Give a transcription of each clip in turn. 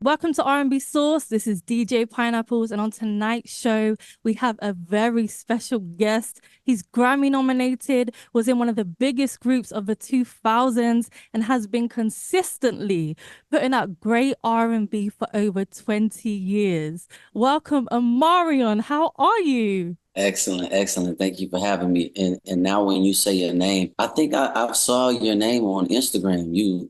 Welcome to R&B Sauce. This is DJ Pineapples, and on tonight's show, we have a very special guest. He's Grammy nominated, was in one of the biggest groups of the 2000s, and has been consistently putting out great R&B for over 20 years. Welcome, Omarion. How are you? Excellent, excellent. Thank you for having me. And now when you say your name, I think I saw your name on Instagram. You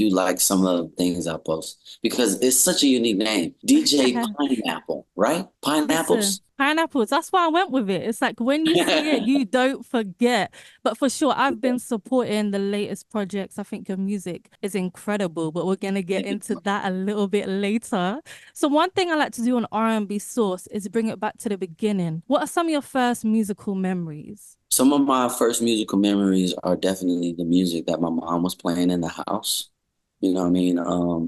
like some of the things I post because it's such a unique name. DJ Pineapple, right? Listen, Pineapples. pineapples, that's why I went with it. It's like when you see it, you don't forget. But for sure, I've been supporting the latest projects. I think your music is incredible, but we're gonna get into that a little bit later. So one thing I like to do on R&B Source is bring it back to the beginning. What are some of your first musical memories? Some of my first musical memories are definitely the music that my mom was playing in the house. You know what I mean?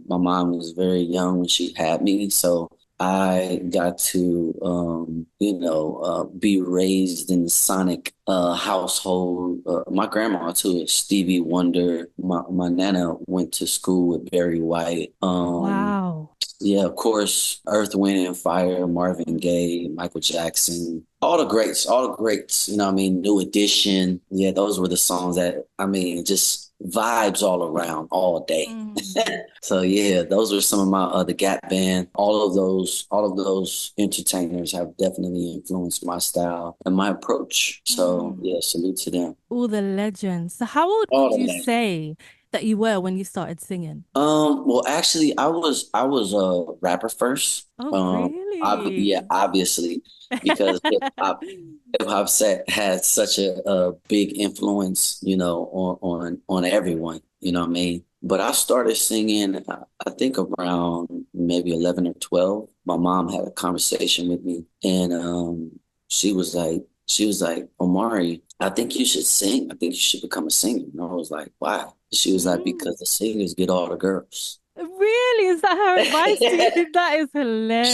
My mom was very young when she had me, so I got to, be raised in the Sonic household. My grandma too is Stevie Wonder. My nana went to school with Barry White. Wow. Yeah, of course, Earth, Wind and Fire, Marvin Gaye, Michael Jackson, all the greats, all the greats, you know what I mean? New Edition. Yeah, those were the songs that, I mean, just vibes all around all day. Mm. So yeah, those were some of my the Gap Band. All of those entertainers have definitely influenced my style and my approach. So Mm. yeah, salute to them. All the legends. So how old All would of you that. say that you were when you started singing? Well, actually, I was a rapper first. Oh, Yeah, really? obviously, because hip hop set had such a big influence, on everyone. You know what I mean? But I started singing, I think around maybe 11 or 12. My mom had a conversation with me, and she was like, Omari, I think you should sing. I think you should become a singer. And I was like, why? She was like, Mm. because the singers get all the girls. Really? Is that her advice to you? That is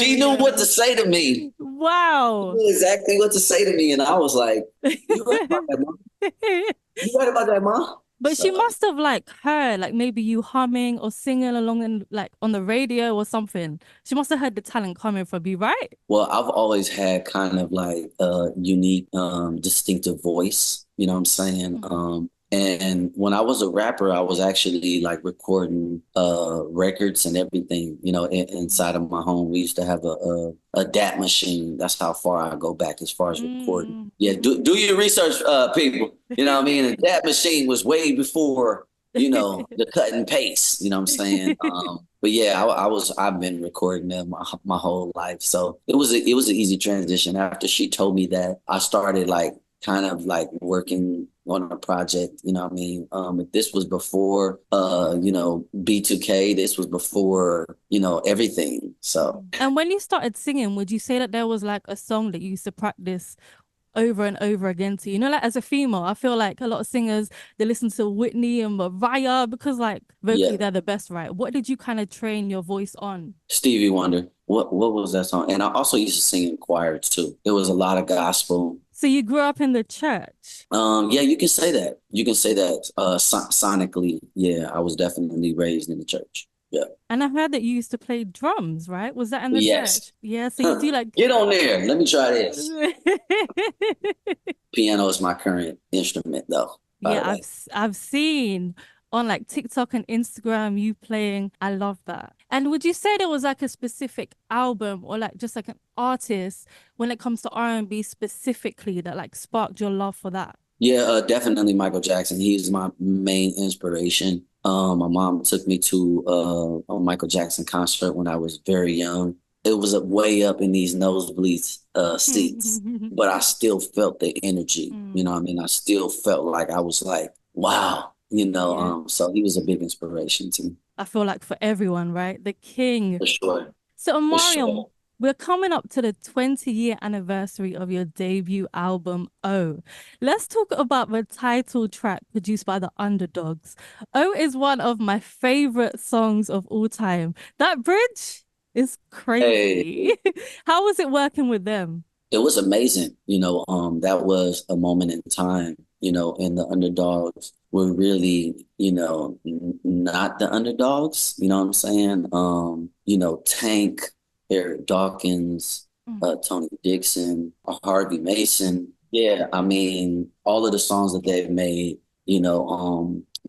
She knew what hilarious. to say to me. She Wow. knew exactly what to say to me. And I was like, you right about that, mom. You right about that, mom. But she So, must have like heard like maybe you humming or singing along in like on the radio or something. She must have heard the talent coming from you, right? well, I've always had kind of like a unique, distinctive voice. You know what I'm saying? Mm. And when I was a rapper, I was actually like recording records and everything, inside of my home. We used to have a DAT machine. That's how far I go back as far as recording. Mm. Yeah, do your research, people. You know what I mean? And that machine was way before, the cut and paste, you know what I'm saying? But yeah, I've been recording them my whole life. So it was an easy transition. After she told me that, I started like kind of like working on a project, you know what I mean? This was before B2K, this was before, everything. So And when you started singing, would you say that there was like a song that you used to practice over and over again to? You know, like as a female, I feel like a lot of singers they listen to Whitney and Mariah because like vocally yeah, they're the best, right? What did you kind of train your voice on? Stevie Wonder. What was that song? And I also used to sing in choir too. It was a lot of gospel. So you grew up in the church. Yeah, you can say that. You can say that sonically. Yeah, I was definitely raised in the church. Yeah. And I heard that you used to play drums, right? Was that in the Yes. church? Yeah, so you do like Get on there. Let me try this. Piano is my current instrument, though, by Yeah, the way. I've seen on like TikTok and Instagram you playing. I love that. And would you say there was like a specific album or like just like an artist when it comes to R&B specifically that like sparked your love for that? Yeah, definitely Michael Jackson. He's my main inspiration. My mom took me to a Michael Jackson concert when I was very young. It was way up in these nosebleed seats, but I still felt the energy. You know Mm, what I mean? I still felt like I was like, wow, yeah. so he was a big inspiration to me, I feel like for everyone, right? The king. for sure, So, for Mariam, sure. we're coming up to the 20-year anniversary of your debut album, O. Let's talk about the title track produced by the Underdogs. O is one of my favorite songs of all time. That bridge is Hey, crazy. How was it working with them? it was amazing. That was a moment in time. and the underdogs were really, not the underdogs, you know what I'm saying? Tank, Eric Dawkins, Mm. Tony Dixon, Harvey Mason. Yeah, I mean, all of the songs that they've made,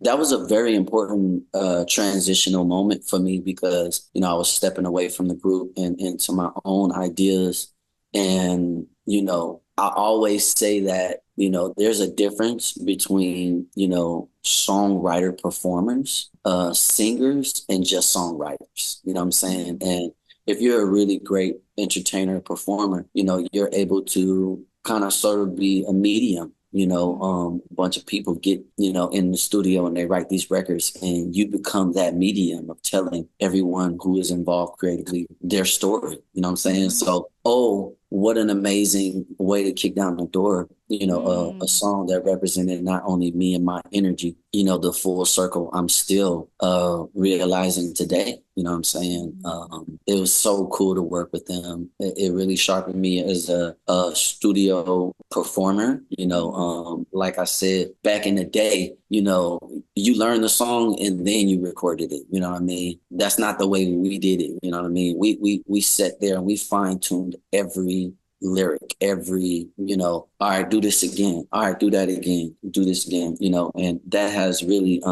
that was a very important transitional moment for me because, I was stepping away from the group and into my own ideas. And, I always say that, there's a difference between, songwriter performers, singers, and just songwriters. You know what I'm saying? And if you're a really great entertainer, performer, you're able to kind of sort of be a medium. A bunch of people get, in the studio and they write these records and you become that medium of telling everyone who is involved creatively their story. You know what I'm saying? Mm-hmm. So, oh, what an amazing way to kick down the door, a Mm. song that represented not only me and my energy, the full circle I'm still realizing today. You know what I'm saying? It was so cool to work with them. It really sharpened me as a studio performer. Like I said, back in the day, you learn the song and then you recorded it. You know what I mean? That's not the way we did it. You know what I mean? We sat there and we fine tuned every lyric, all right, do this again. All right, do that again. Do this again, and that has really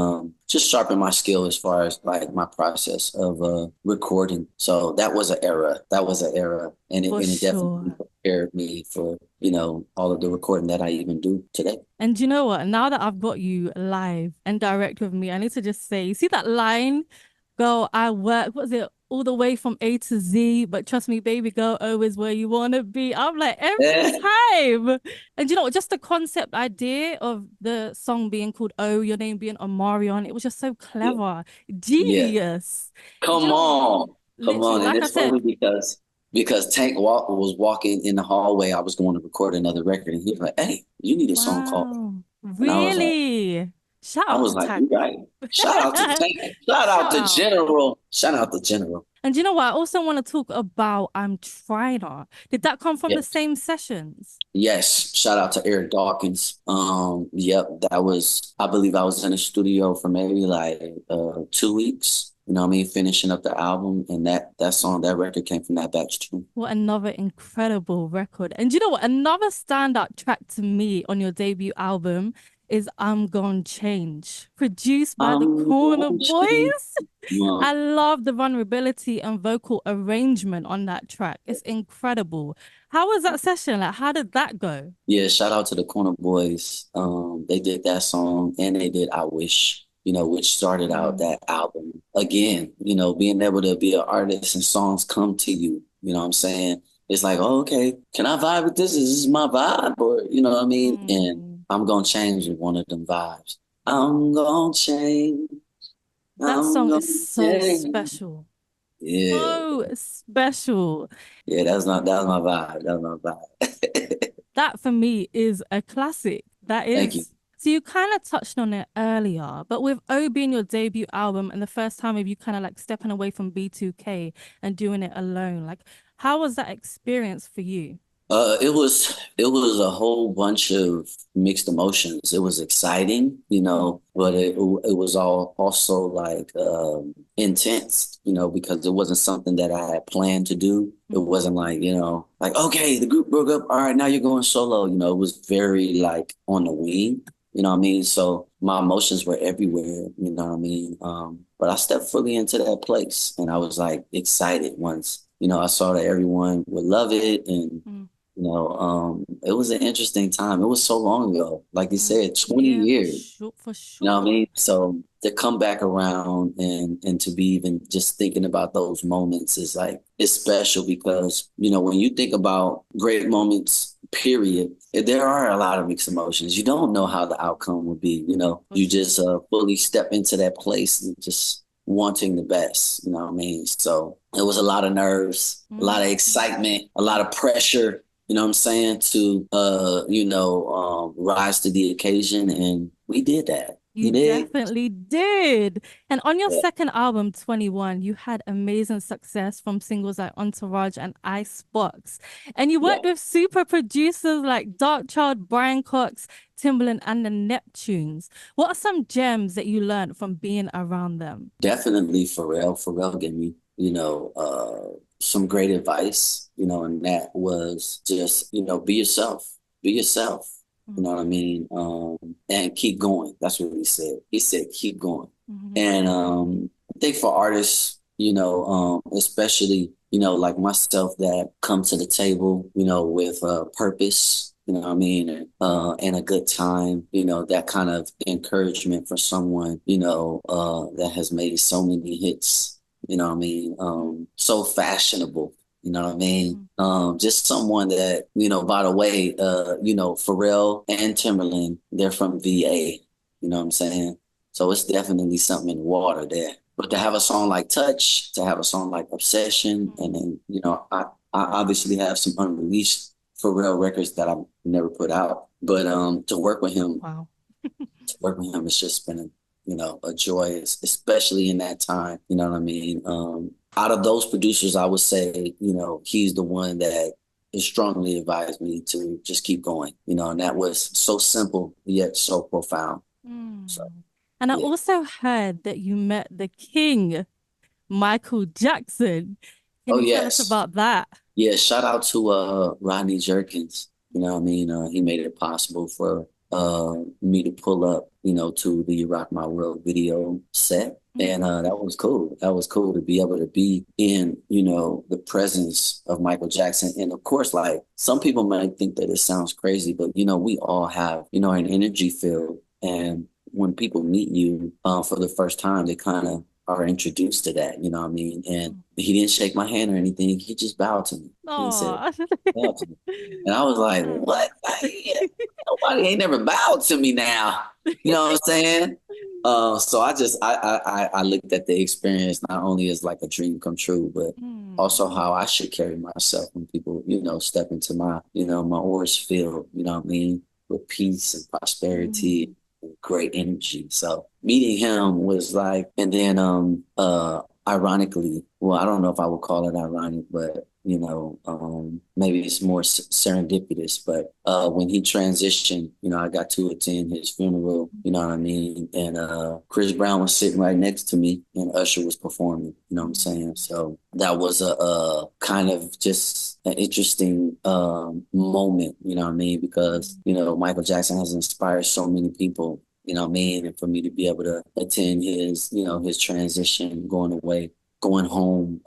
just sharpened my skill as far as like my process of recording. So that was an era. That was an era. And For it definitely sure. prepared me for, all of the recording that I even do today. And you know what? Now that I've got you live and direct with me, I need to just say, see that line? Girl, I work, what was it? All the way from A to Z, but trust me, baby girl, O is where you want to be. I'm like, every time. And you know what? Just the concept idea of the song being called O, your name being Omarion, it was just so Yeah. clever. Yeah. Genius. And you Come know what? on. Come Literally, on. And like I it's funny said, because was walking in the hallway. I was going to record another record and he was like, "Hey, you need a song called." wow, And really? Shout I out was to like, "You Tank. right." Shout out to Tank. Shout out Shout to out. General. Shout out to General. And you know what? I also want to talk about I'm Trying to. Did that come from Yeah. the same sessions? Yes, shout out to Eric Dawkins. Yep, I believe I was in the studio for maybe like 2 weeks. You know what I mean? Finishing up the album and that record came from that batch too. What another incredible record. And you know what? Another standout track to me on your debut album is I'm Gonna Change, produced by the I'm Corner gonna change. Boys. I Um, love the vulnerability and vocal arrangement on that track. It's incredible. How was that session? Like, how did that go? yeah, shout out to the Corner Boys. They did that song and they did I Wish, which started out Mm. that album. Again, being able to be an artist and songs come to you, you know what I'm saying? It's like, oh, okay, can I vibe with this? Is this my vibe? Or, you know what I mean? And Mm. I'm gonna change with one of them vibes. I'm gonna change. That I'm song gonna is so change. special. Yeah. So special. Yeah, that was my vibe. That was my vibe. That for me is a classic. That Thank you. is. So you kind of touched on it earlier, but with O being your debut album and the first time of you kind of like stepping away from B2K and doing it alone, like how was that experience for you? It was a whole bunch of mixed emotions. It was exciting, but it was all also like intense, because it wasn't something that I had planned to do. It Mm. wasn't like, like okay, the group broke up. All right, now you're going solo. It was very like on the wing, you know what I mean? So my emotions were everywhere, you know what I mean? But I stepped fully into that place and I was like excited once, I saw that everyone would love it and Mm. it was an interesting time. It was so long ago. Like you Mm. said, 20 Yeah, for years. sure, for You know what I sure. mean? So to come back around and to be even just thinking about those moments is like it's special because, when you think about great moments, period, there are a lot of mixed emotions. You don't know how the outcome will be, For you sure. just fully step into that place and just wanting the best, you know what I mean? So it was a lot of nerves, a lot of Mm. excitement, a lot of pressure, you know what I'm saying, to rise to the occasion, and we did that. You You did? definitely did. And on your Yeah. second album, 21, you had amazing success from singles like Entourage and Icebox. And you Yeah. worked with super producers like Darkchild, Brian Cox, Timbaland, and the Neptunes. What are some gems that you learned from being around them? Definitely Pharrell. Pharrell gave me, some great advice, and that was just, be yourself. Be yourself. You know Mm, what I mean? And keep going. That's what he said. He said, keep going. mhm, And I think for artists, especially, like myself that come to the table, with purpose, you know what I mean, and a good time, that kind of encouragement for someone, that has made so many hits, you know what I mean, mm, so fashionable. You know what I mean? mm. Just someone that, by the way, Pharrell and Timberland, they're from VA. You know what I'm saying? So it's definitely something in the water there. But to have a song like Touch, to have a song like Obsession, and Mm. then, I obviously have some unreleased Pharrell records that I've never put out. But Wow. to work with him, it's just been a joy, especially in that time. You know what I mean? Out of those producers, I would say, he's the one that has strongly advised me to just keep going, and that was so simple yet so profound. So Mm. And I yeah. also heard that you met the king, Michael Jackson. Can Oh you tell us yes. about that? Yeah, shout out to Rodney Jerkins. You know what I mean? He made it possible for me to pull up, to the Rock My World video set. And Mm. that was cool. That was cool to be able to be in, the presence of Michael Jackson. And of course, like some people might think that it sounds crazy, but we all have, an energy field. And when people meet you for the first time, they kind of are introduced to that, you know what I mean? And he didn't shake my hand or anything. He just bowed to me. He said, Oh. bow to me. And I was like, what? Like, yeah, nobody ain't never bowed to me now. You know what I'm saying? So I looked at the experience not only as like a dream come true, but Mm. also how I should carry myself when people, step into my orange field, you know what I mean? With peace and prosperity, Mm. great energy. So meeting him was like, and then ironically, well, I don't know if I would call it ironic, but maybe it's more serendipitous. But when he transitioned, I got to attend his funeral. You know what I mean? And Chris Brown was sitting right next to me, and Usher was performing. You know what I'm saying? So that was a kind of just an interesting moment. You know what I mean? Because Michael Jackson has inspired so many people. You know what I mean? And for me to be able to attend his transition, going away, going home,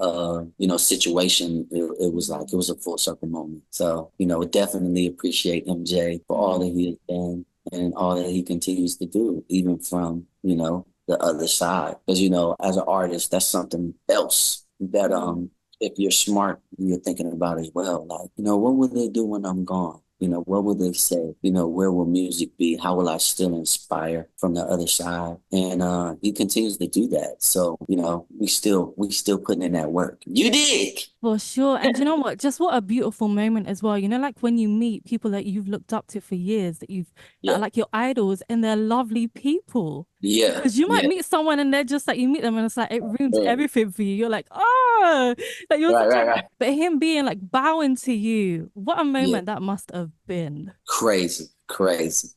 situation, it was like it was a full circle moment. So, definitely appreciate MJ for all that Mm. he has done and all that he continues to do, even from, the other side. Because, as an artist, that's something else that Mm. if you're smart, you're thinking about as well. Like, what will they do when I'm gone? What will they say? Where will music be? How will I still inspire from the other side? And he continues to do that. So, we still putting in that work. You dig? For sure. And you know what? Just what a beautiful moment as well. Like when you meet people that you've looked up to for years, that are Yeah. like your idols and they're lovely people. Yeah. Because you might Yeah. meet someone and they're just like, you meet them and it's like, it ruins Uh, everything for you. You're like, oh, like you're right, such right, a, right. but him being like bowing to you, what a Yeah. moment that must have been. Crazy. Crazy.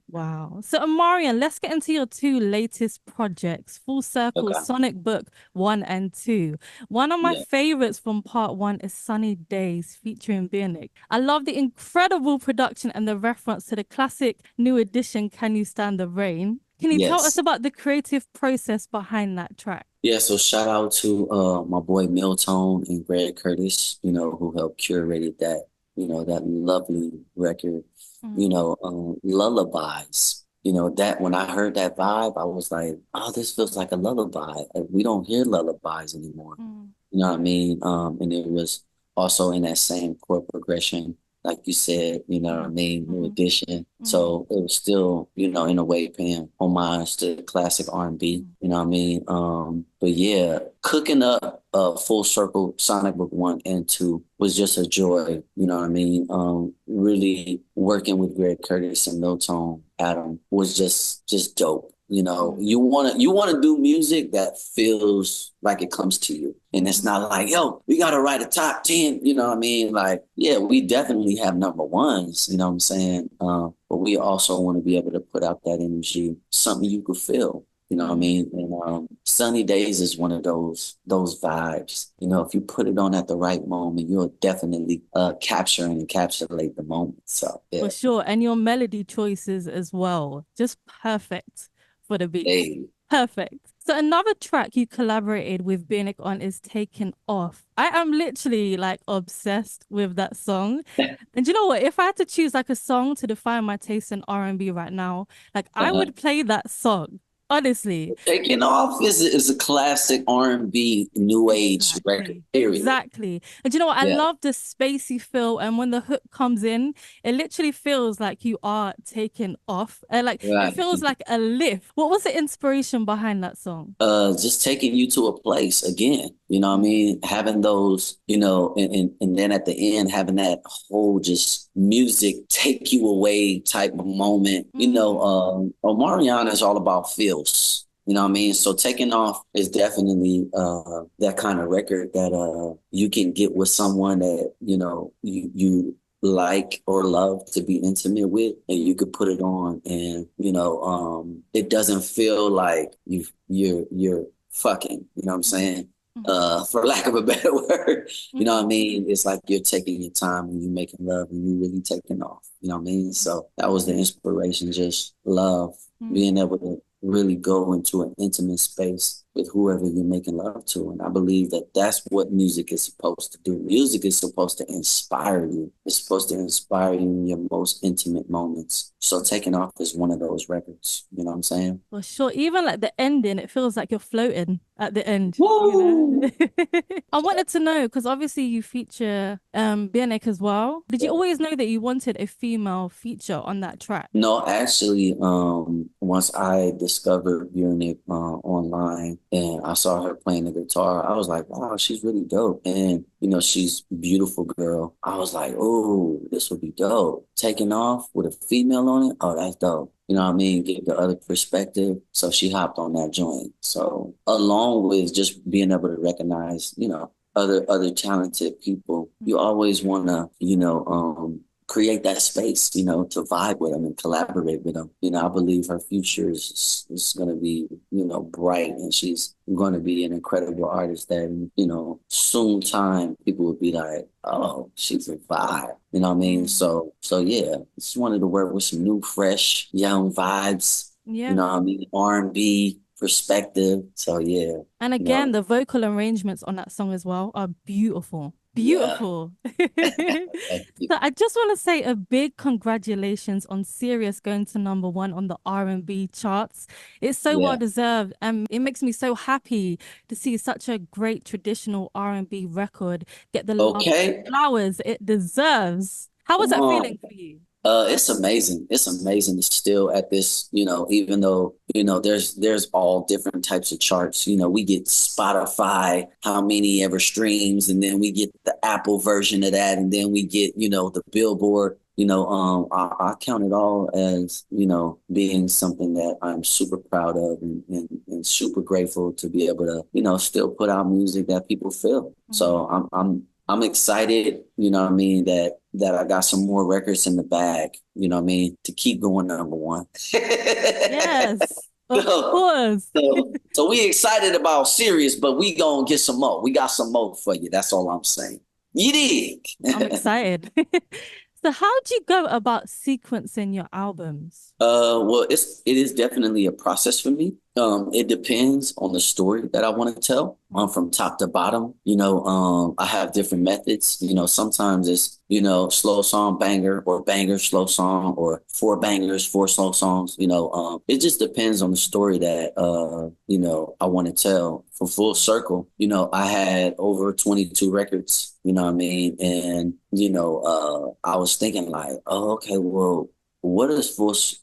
Wow. So, Omarion, let's get into your two latest projects, Full Circle, Okay. Sonicbook 1 and 2. One of my Yeah. favorites from part one is Sunny Days featuring Bionic. I love the incredible production and the reference to the classic new edition, Can You Stand the Rain? Can you tell us Yes. about the creative process behind that track? Yeah, so shout out to my boy Miltone and Greg Curtis, who helped curated that lovely record, Mm, lullabies. That when I heard that vibe, I was like, oh, this feels like a lullaby. Like, we don't hear lullabies anymore. mm, You know what I mean? And it was also in that same chord progression. like you said, you know what I mean, New Mm-hmm. Edition. Mm-hmm. So it was still, you know, in a way paying homage to classic R&B, you know what I mean? But yeah, cooking up Full Circle Sonic Book 1 and 2 was just a joy, you know what I mean? Really working with Greg Curtis and Milton Adam was just dope. You know, Mm-hmm. you wanna do music that feels like it comes to you. And it's Mm-hmm. not like, yo, we gotta write a top 10, you know what I mean? Like, yeah, we definitely have number ones, you know what I'm saying? But we also want to be able to put out that energy, something you could feel. You know what I Mm-hmm. mean? And Sunny Days is one of those vibes. You know, if you put it on at the right moment, you'll definitely capture and encapsulate the moment. So For yeah, sure. And your melody choices as well. Just perfect for the beat. hey. Perfect. So another track you collaborated with Bionic on is Taken Off. I am literally like obsessed with that song. And you know what? If I had to choose like a song to define my taste in R&B right now, like I would play that song. Honestly. Taking Off is a classic R&B new age record, Exactly. period. Exactly. And you know what? I Yeah, love the spacey feel. And when the hook comes in, it literally feels like you are taken off. And like it right. feels like a lift. What was the inspiration behind that song? Just taking you to a place again, you know what I Mm, mean? Having those, you know, and then at the end, having that whole just music take you away type of moment. You know, mm, Omarion is all about feels. You know what I mean? So Taking Off is definitely that kind of record that you can get with someone that, you know, you like or love to be intimate with, and you could put it on, and you know it doesn't feel like you're fucking, you know what I'm mm, saying, mm, for lack of a better word. You know what I mm, mean? It's like you're taking your time and you're making love and you really taking off, you know what I mean? So that was the inspiration, just love, mm. being able to really go into an intimate space with whoever you're making love to. And I believe that that's what music is supposed to do. Music is supposed to inspire you. It's supposed to inspire you in your most intimate moments. So Taking Off is one of those records. You know what I'm saying? For sure. Even like the ending, it feels like you're floating at the end, you Woo! know? I wanted to know because obviously you feature Bionic as well. Did you always know that you wanted a female feature on that track? No, actually, once I discovered Unique online and I saw her playing the guitar, I was like, wow, she's really dope. And, you know, she's a beautiful girl. I was like, oh, this would be dope. Taking Off with a female on it, oh, that's dope. You know what I mean? Get the other perspective. So she hopped on that joint. So along with just being able to recognize, you know, other talented people, you always want to, you know, create that space, you know, to vibe with them and collaborate with them. You know, I believe her future is going to be, you know, bright, and she's going to be an incredible artist that, you know, soon time people will be like, oh, she's a vibe. You know what I mean? Mm. So yeah, just wanted to work with some new, fresh, young vibes. You Yeah. know what I mean? R&B perspective. So yeah, And you again, know, the vocal arrangements on that song as well are beautiful. yeah. Beautiful. Thank you. So I just want to say a big congratulations on Sirius going to number one on the R&B charts. It's so well Yeah. deserved, and it makes me so happy to see such a great traditional R&B record get the love and Okay. flowers it deserves. How was Come that on. feeling for you? It's amazing. It's amazing to still at this, you know, even though, you know, there's all different types of charts. You know, we get Spotify, how many ever streams, and then we get the Apple version of that, and then we get, you know, the Billboard. You know, I count it all as, you know, being something that I'm super proud of, and super grateful to be able to, you know, still put out music that people feel. Mm. So I'm excited, you know what I mean, that I got some more records in the bag, you know what I mean, to keep going number one. Yes, of so, course. so we excited about Sirius, but we gonna get some more. We got some more for you. That's all I'm saying. You I'm dig? excited. So how do you go about sequencing your albums? Well, it is definitely a process for me. It depends on the story that I want to tell. From top to bottom. I have different methods. Sometimes it's, slow song banger or banger slow song or four bangers, four slow songs. It just depends on the story that I want to tell. For Full Circle, I had over 22 records, you know what I mean? And, I was thinking like, oh, okay, well, what does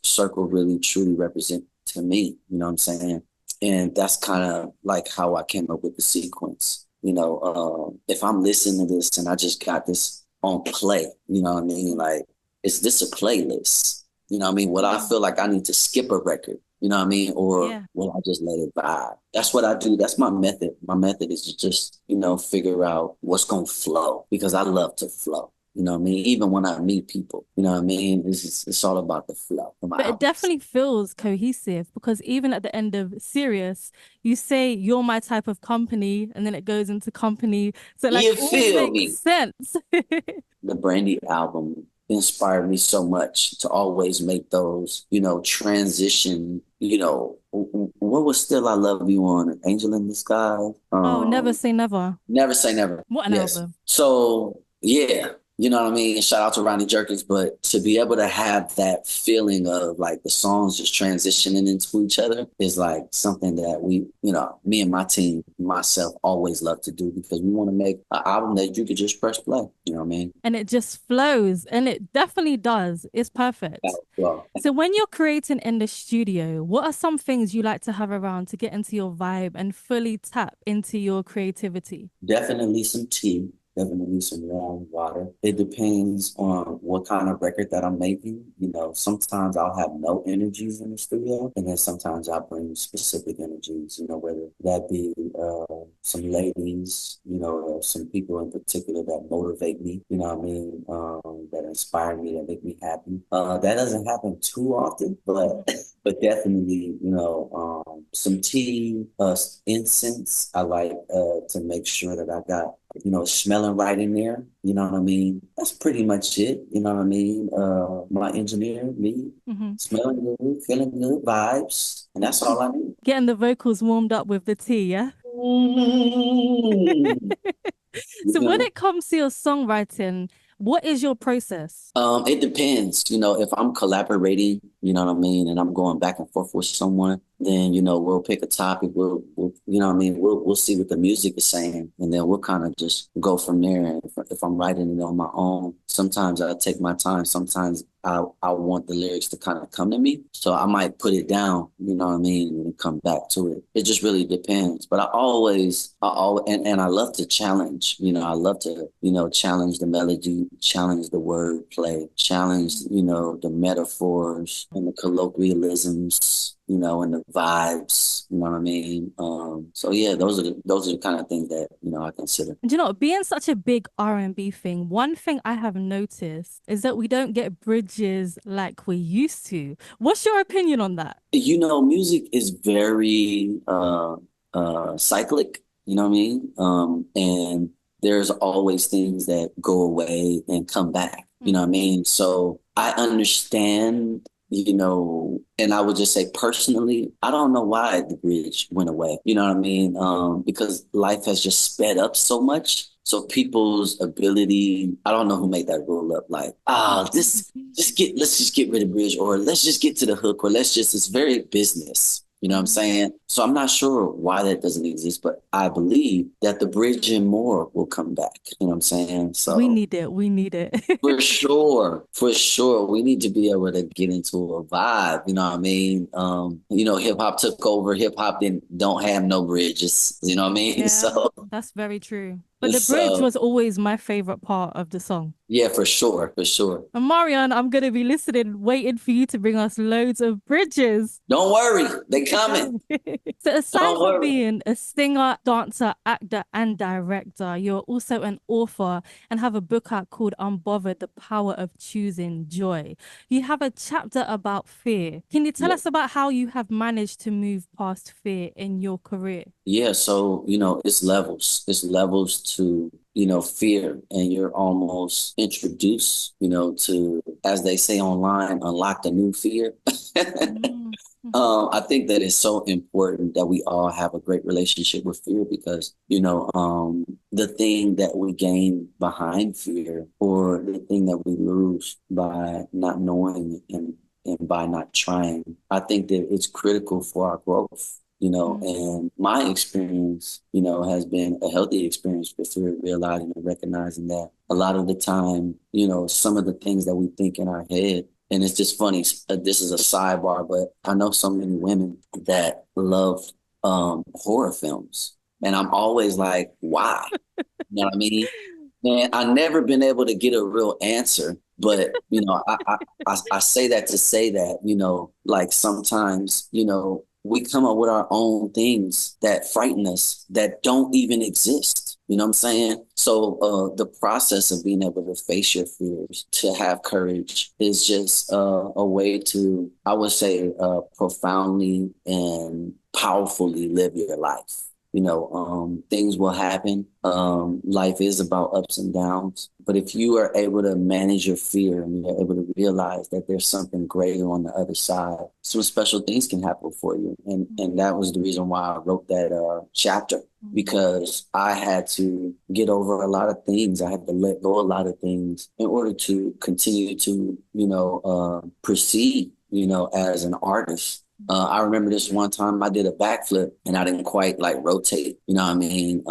Circle really truly represent to me? You know what I'm saying? And that's kind of like how I came up with the sequence. If I'm listening to this and I just got this on play, you know what I mean? Like, is this a playlist? You know what I mean? Will I feel like I need to skip a record? You know what I mean? Or Yeah. will I just let it vibe? That's what I do. That's my method. My method is to just, figure out what's going to flow because I love to flow. You know what I mean? Even when I meet people, you know what I mean? It's all about the flow of my But it albums. definitely feels cohesive because even at the end of Serious, you say you're my type of company, and then it goes into company. So it like You all feel makes me? sense. The Brandy album inspired me so much to always make those, transition, what was Still I Love You on Angel in the Sky? Oh, never say never. Never Say Never. What an Yes. album. So yeah, you know what I mean? Shout out to Ronnie Jerkins, but to be able to have that feeling of like the songs just transitioning into each other is like something that me and my team, myself, always love to do because we want to make an album that you could just press play. You know what I mean? And it just flows, and it definitely does. It's perfect. Well, So when you're creating in the studio, what are some things you like to have around to get into your vibe and fully tap into your creativity? definitely some tea, definitely some warm water. It depends on what kind of record that I'm making. Sometimes I'll have no energies in the studio, and then sometimes I'll bring specific energies, whether that be some ladies, or some people in particular that motivate me, you know what I mean, that inspire me, that make me happy. That doesn't happen too often, but but definitely, some tea, incense. I like to make sure that I got, smelling right in there. You know what I mean? That's pretty much it. You know what I mean? My engineer, me, Hmm. smelling good, feeling good, vibes, and that's all I need. Getting the vocals warmed up with the tea, yeah? Mm. So when You it comes to your songwriting, what is your process? It depends. If I'm collaborating, you know what I mean, and I'm going back and forth with someone, then we'll pick a topic. We'll you know what I mean. We'll see what the music is saying, and then we'll kind of just go from there. And if I'm writing it on my own, sometimes I take my time. Sometimes I want the lyrics to kind of come to me, so I might put it down. You know what I mean, and come back to it. It just really depends. But I always, and I love to challenge. I love to challenge the melody, challenge the wordplay, challenge the metaphors and the colloquialisms, and the vibes, you know what I mean? So yeah, those are the kind of things that, I consider. And you know, being such a big R&B thing, one thing I have noticed is that we don't get bridges like we used to. What's your opinion on that? Music is very cyclic, you know what I mean? And there's always things that go away and come back, you know what I mean? So I understand, and I would just say personally, I don't know why the bridge went away, you know what I mean? Because life has just sped up so much. So people's ability, I don't know who made that rule up, like, let's just get rid of bridge, or let's just get to the hook, or it's very business. You know what I'm Mhm. saying? So I'm not sure why that doesn't exist, but I believe that the bridge and more will come back. You know what I'm saying? We So need it. We need it. for sure, we need to be able to get into a vibe. You know what I mean? Hip hop took over. Hip hop didn't don't have no bridges. You know what I mean? Yeah, that's very true. But the bridge So was always my favorite part of the song. yeah, for sure, for sure. And Marion, I'm going to be listening, waiting for you to bring us loads of bridges. Don't worry, they coming. So, aside Don't from worry. being a singer, dancer, actor, and director, you're also an author and have a book out called Unbothered: The Power of Choosing Joy. You have a chapter about fear. Can you tell Yeah. us about how you have managed to move past fear in your career? Yeah, so it's levels. levels. It's levels to, fear, and you're almost introduced, to, as they say online, unlock the new fear. Mm. I think that it's so important that we all have a great relationship with fear because, the thing that we gain behind fear or the thing that we lose by not knowing and by not trying, I think that it's critical for our growth. And my experience, has been a healthy experience with fear, realizing and recognizing that a lot of the time, some of the things that we think in our head, and it's just funny. This is a sidebar, but I know so many women that love horror films. And I'm always like, why? You know what I mean? And I never been able to get a real answer. But, I say that to say that, like sometimes, we come up with our own things that frighten us that don't even exist. You know what I'm saying? So the process of being able to face your fears, to have courage, is just a way to, I would say, profoundly and powerfully live your life. Things will happen. Life is about ups and downs. But if you are able to manage your fear and you're able to realize that there's something greater on the other side, some special things can happen for you. And that was the reason why I wrote that chapter, because I had to get over a lot of things. I had to let go a lot of things in order to continue to, proceed, as an artist. I remember this one time I did a backflip and I didn't quite like rotate, you know what I mean?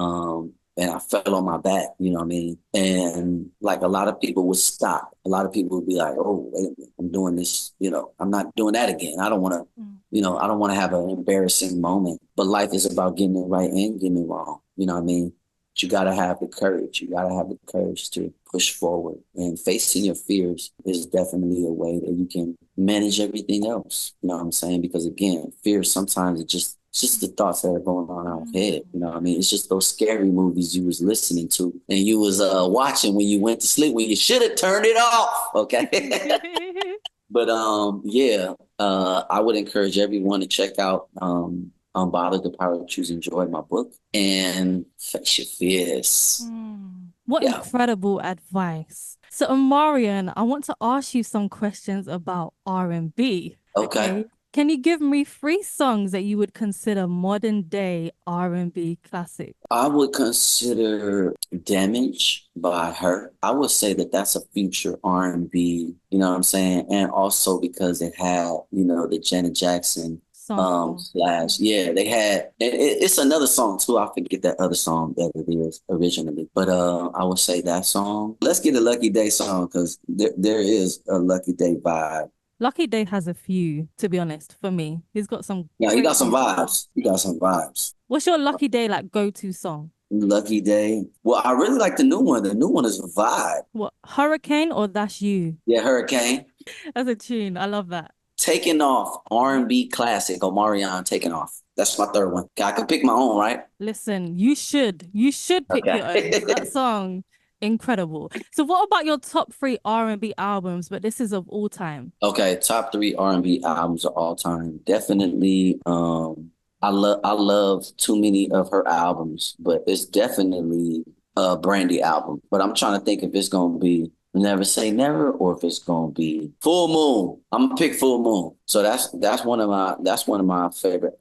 And I fell on my back, you know what I mean? And like a lot of people would stop. A lot of people would be like, oh, wait a minute, I'm doing this, I'm not doing that again. I don't want to, I don't want to have an embarrassing moment. But life is about getting it right and getting it wrong, you know what I mean? But you got to have the courage. You got to have the courage to push forward. And facing your fears is definitely a way that you can manage everything else. You know what I'm saying? Because again, fear sometimes it's just the thoughts that are going on in our head. You know what I mean? It's just those scary movies you was listening to and you was watching when you went to sleep when you should have turned it off. Okay. But yeah, I would encourage everyone to check out Unbothered, The Power of Choosing Joy, my book, and face your fears. What Yeah. incredible advice. So, Omarion, I want to ask you some questions about R&B. Okay. Can you give me 3 songs that you would consider modern day R&B classic? I would consider Damage by her. I would say that that's a future R&B, you know what I'm saying? And also because it had, the Janet Jackson Sample. slash, yeah, they had, it's another song too. I forget that other song that it is originally, but I would say that song. Let's get a Lucky Day song because there is a Lucky Day vibe. Lucky Day has a few, to be honest, for me. He's got some Yeah, he great got some hits. vibes. He got some vibes. What's your Lucky Day like go-to song? Lucky Day. Well, I really like the new one. The new one is a vibe. What, Hurricane or That's You? Yeah, Hurricane. That's a tune. I love that. Taking Off, R&B classic, Omarion, Taking Off. That's my third one. I can pick my own, right? Listen, you should. You should pick your own. Okay. That song, incredible. So what about your top 3 R&B albums? But this is of all time. Okay, top 3 R&B albums of all time. Definitely, I love too many of her albums, but it's definitely a Brandy album. But I'm trying to think if it's gonna be Never Say Never or if it's gonna be Full Moon. I'm gonna pick Full Moon. So that's one of my favorite.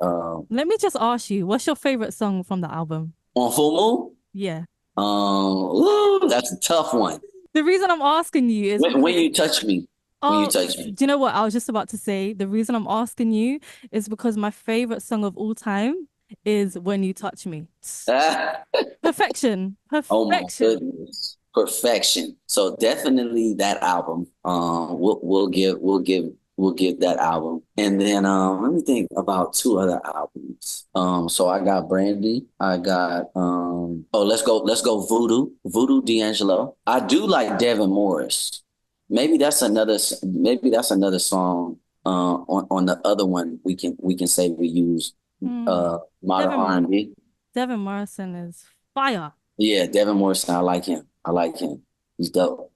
Let me just ask you, what's your favorite song from the album? On Full Moon. Yeah. Ooh, that's a tough one. The reason I'm asking you is When because you touch me, when you oh, touch do me. you know what I was just about to say? The reason I'm asking you is because my favorite song of all time is When You Touch Me. Perfection. Oh my Perfection. goodness. Perfection. So definitely that album. We'll give that album. And then let me think about 2 other albums. So I got Brandy. I got let's go Voodoo D'Angelo. I do like Devin Morris. Maybe that's another song on the other one we can say we use Hmm. modern Devin R&B. Devin Morrison is fire. Yeah, Devin Morrison, I like him. I like him. He's dope.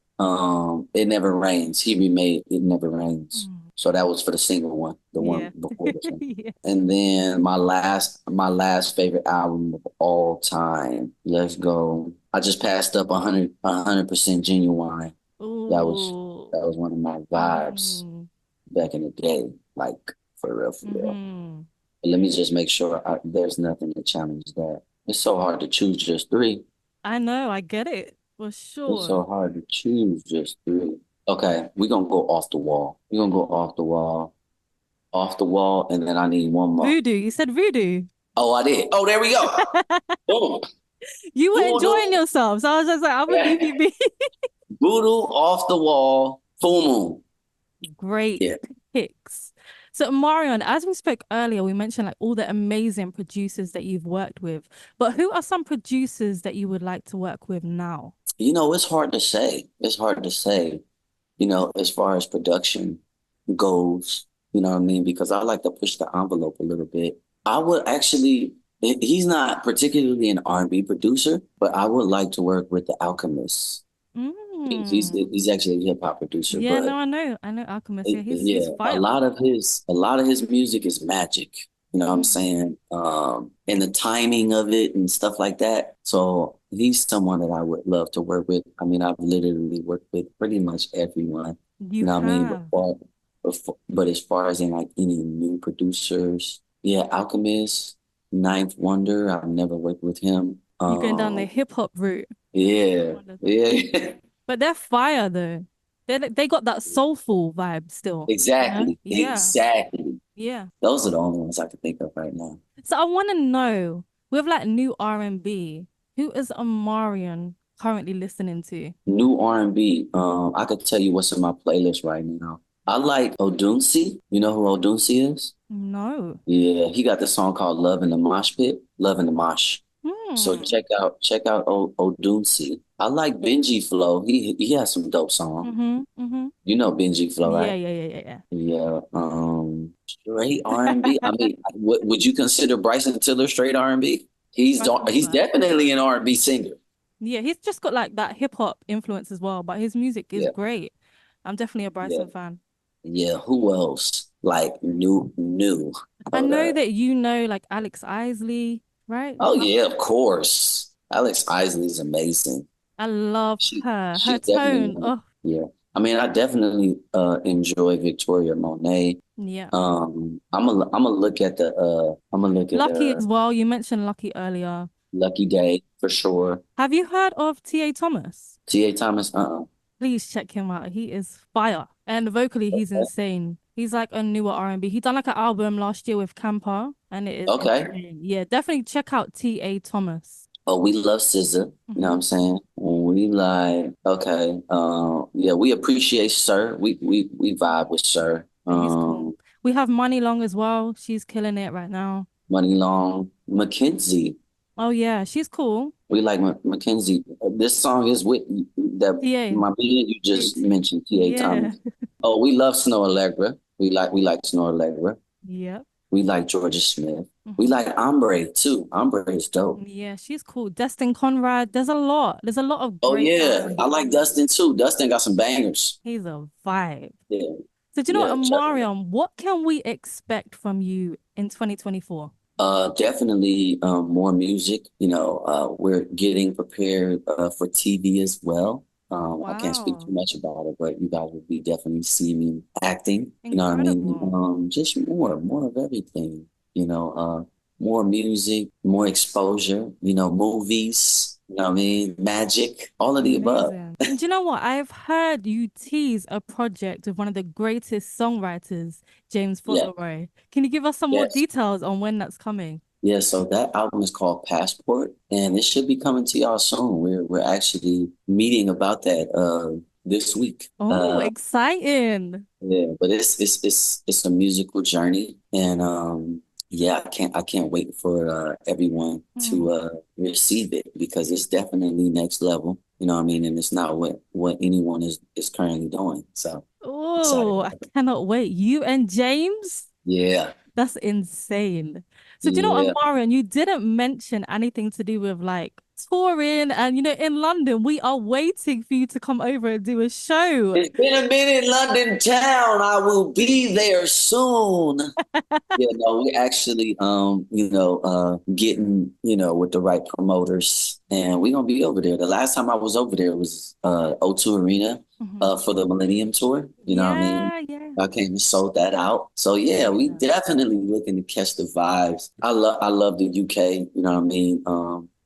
It Never Rains. He remade It Never Rains. So that was for the single one, the one Yeah. before this one. Yeah. And then my last favorite album of all time. Let's go. I just passed up 100% Genuine. That was Ooh. that was one of my vibes Mm-hmm. back in the day, like for real, for real. Mm-hmm. But let me just make sure there's nothing to challenge that. It's so hard to choose just three. I know, I get it for It's sure. so hard to choose just three. Okay, we're gonna go off the wall. We're gonna go off the wall, and then I need one more. Voodoo. You said voodoo. Oh, I did. Oh, there we go. Boom. You were enjoying Voodoo. yourself. So I was just like, I'm gonna leave you be. Voodoo off the wall. Full moon. Great Yeah. picks. So Marion, as we spoke earlier, we mentioned like all the amazing producers that you've worked with. But who are some producers that you would like to work with now? It's hard to say. It's hard to say, as far as production goes, you know what I mean? Because I like to push the envelope a little bit. I would actually, he's not particularly an R&B producer, but I would like to work with the Alchemist. Mm. He's actually a hip hop producer, Yeah, but no, I know. I know Alchemist. Yeah, he's yeah, a fire. lot of his music is magic. You know what I'm Mm. saying? And the timing of it and stuff like that. So he's someone that I would love to work with. I mean, I've literally worked with pretty much everyone. You You know what I mean? have. But as far as in like any new producers, yeah, Alchemist, Ninth Wonder, I've never worked with him. You're going down the hip hop route. Yeah, One of them. yeah. But they're fire though. They got that soulful vibe still, you know? Exactly. Yeah, Exactly. yeah. Those are the only ones I can think of right now. So I want to know with like new R&B, who is Omarion currently listening to? New R&B. I could tell you what's in my playlist right now. I like Odunsi. You know who Odunsi is? No. Yeah, he got this song called "Love in the Mosh Pit," "Love in the Mosh." So Hmm. check out Odunsi. I like Benji Flow. He has some dope songs. Mm-hmm. Mm-hmm. You know Benji Flow, Yeah, right? yeah, yeah, yeah, Yeah. Straight R&B. I yeah. mean, would you consider Bryson Tiller straight R&B? Bryson He's Tiller. definitely an R&B singer. Yeah, he's just got like that hip hop influence as well, but his music is Yeah, great. I'm definitely a yeah, Bryson fan. yeah. Who else? Like new. I Hold know up. that you know like Alex Isley, right? Oh yeah, of course. Alex Isley is amazing. I love her. Her She's tone. definitely, Oh, yeah. I mean, I definitely enjoy Victoria Monet. yeah. I'm gonna look at Lucky as well. You mentioned Lucky earlier. Lucky Day for sure. Have you heard of T.A. Thomas? T.A. Thomas, uh-uh. Please check him out. He is fire. And vocally, he's insane. He's like a newer R&B. He done like an album last year with Campa, and it is Okay. insane. Yeah, definitely check out T.A. Thomas. Oh, we love SZA. You know what Hmm. I'm saying? We like, okay. Yeah, we appreciate Sir. We vibe with Sir. Yeah, he's cool. We have Money Long as well. She's killing it right now. Money Long, Mackenzie. Oh yeah, she's cool. We like Mackenzie. This song is with that T.A. my man you just mentioned, T.A. Yeah. Thomas. Oh, we love Snow Allegra. We like Snow Allegra. Yep. We like Georgia Smith. We Hmm. like Ombre too. Ombre is dope. Yeah, she's cool. Destin Conrad. There's a lot. There's a lot of Oh great yeah, I R&B. like Dustin too. Dustin got some bangers. He's a vibe. Yeah, So do you know what, yeah. Check it out. Mariam, what can we expect from you in 2024? Definitely more music. We're getting prepared for TV as well. I can't speak too Wow. much about it, but you guys will be definitely seeing me acting. You know what I mean? Incredible. Just more of everything. You know, more music, more exposure. Movies. You know what I mean? Magic, all of the above. Amazing. And do you know what? I've heard you tease a project with one of the greatest songwriters, James Yeah. Fauntleroy. Can you give us some more Yes. details on when that's coming? Yeah, so that album is called Passport, and it should be coming to y'all soon. We're actually meeting about that this week. Oh, exciting. Yeah, but it's a musical journey, and yeah, I can't wait for everyone to Hmm. receive it because it's definitely next level. You know what I mean? And it's not what anyone is currently doing. So excited Oh, I about it. cannot wait. You and James? Yeah, That's insane. So do you know, yeah. Amarian, you didn't mention anything to do with like touring and, in London. We are waiting for you to come over and do a show. It's been a minute, London town. I will be there soon. Yeah, no, we actually, getting, with the right promoters, and we're gonna be over there. The last time I was over there was O2 Arena, Mhm. for the Millennium Tour. You know what I mean? Yeah, yeah. I came and sold that out. So yeah, we Yeah. definitely looking to catch the vibes. I love the UK. You know what I mean?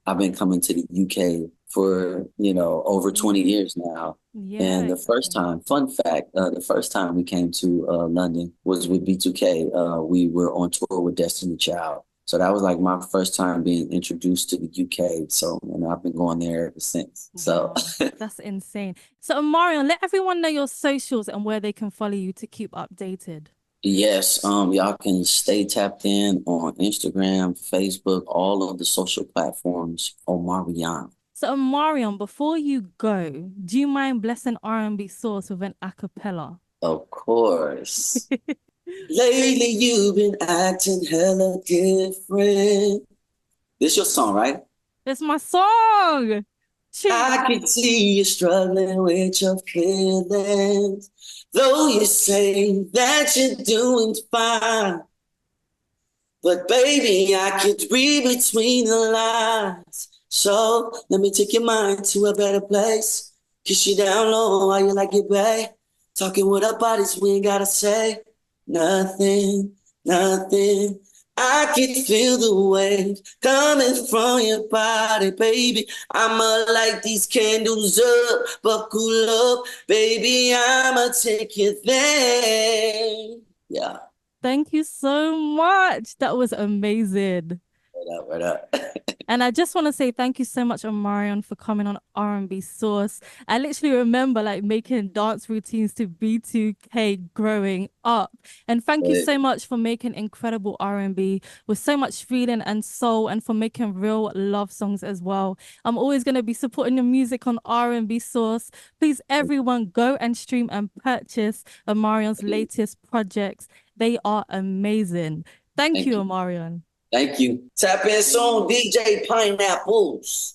I've been coming to the UK for, over 20 Yeah. years now. Yeah, And the first exactly. time, fun fact, the first time we came to London was with B2K. We were on tour with Destiny Child. So that was like my first time being introduced to the UK. So, I've been going there ever since. So, Wow, that's insane. So, Omarion, let everyone know your socials and where they can follow you to keep updated. yes, y'all can stay tapped in on Instagram, Facebook, all of the social platforms, Omarion. So, Omarion, before you go, do you mind blessing R&B Sauce with an a cappella? Of course. Lately, you've been acting hella different. This your song, right? It's my song. I Tune. can see you struggling with your feelings. Though you say that you're doing fine. But baby, I could read between the lines. So let me take your mind to a better place. Kiss you down low while you like it, babe. Talking with our bodies, we ain't gotta say nothing, nothing. I can feel the wave coming from your body, baby. I'ma light these candles up, buckle up, baby. I'ma take you there. Yeah, Thank you so much. That was amazing. right up, right up. And I just want to say thank you so much, Omarion, for coming on R&B Source. I literally remember like making dance routines to B2K growing up. And thank you so much for making incredible R&B with so much feeling and soul and for making real love songs as well. I'm always going to be supporting your music on R&B Source. Please, everyone, go and stream and purchase Omarion's latest projects. They are amazing. Thank you, Thank you. Omarion. Thank you. Tap in soon, DJ Pineapples.